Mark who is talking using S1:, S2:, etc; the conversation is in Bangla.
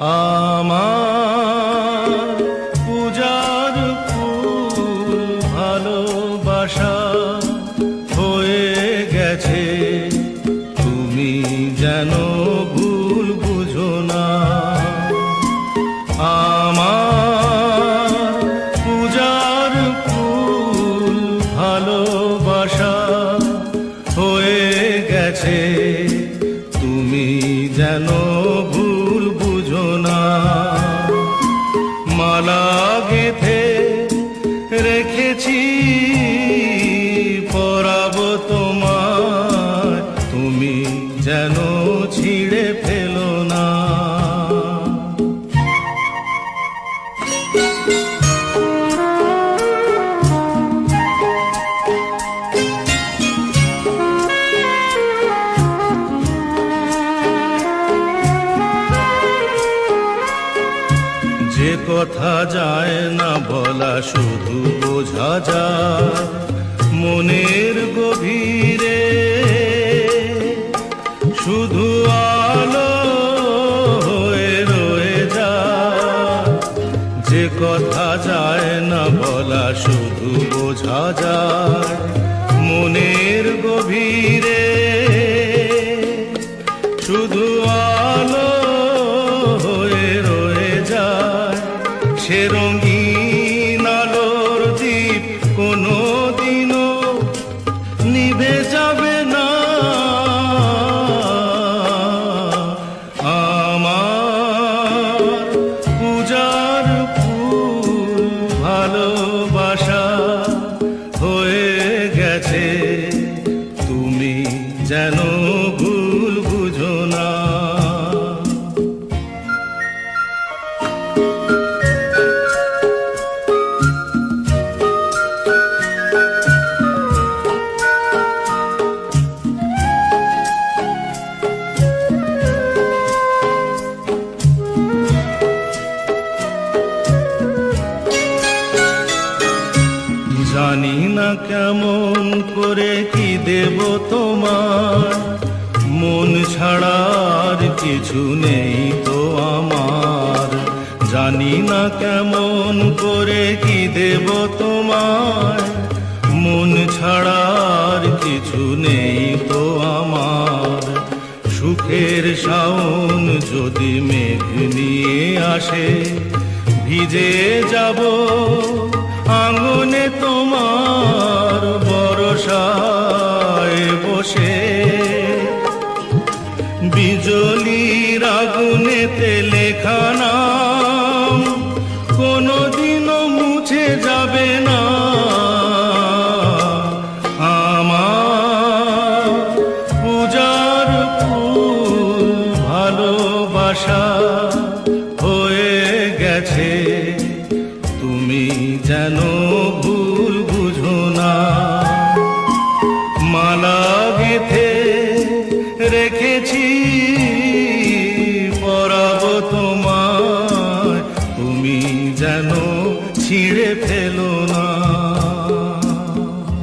S1: আমার পূজার ফুল ভালোবাসা হয়ে গেছে, তুমি যেন ভুল বুঝো না। আমার পূজার ফুল ভালোবাসা হয়ে গেছে, তুমি যেন ভুল বুঝো না। মালা গেঁথে রেখেছি পরাবো তোমায়, তুমি যেন ছিঁড়ে ফেলো না। যে কথা যায় না বলা শুধু বোঝা যায় মনের গভীরে, শুধু আলো হয়ে রয়ে যায়। যে কথা যায় না বলা শুধু বোঝা যায় মনের গভীরে, শুধু আলো হয়ে রয়ে যায়। সে রঙিন আলোর দ্বীপ কোনো দিনও নিভে যাবে না। আমার পূজার ফুল ভালোবাসা হয়ে গেছে, তুমি যেন ভুল বুঝো না। জানি না কেমন করে কি দেব তোমার, মন ছাড়ার কিছু নেই তো আমার। জানি না কেমন করে কি দেব তোমার, মন ছাড়ার কিছু নেই তো আমার। সুখের শাওন যদি মেঘ নিয়ে আসে, ভিজে যাব আঙ্গনে তোমার বরসায় বসে। বিজলির আগুনেতে লেখা নাম কোনোদিনও মুছে যাবে না। আমার পূজার ফুল ভালোবাসা হয়ে গেছে, তুমি যেন ভুল বুঝো না। মালা গেঁথে রেখেছি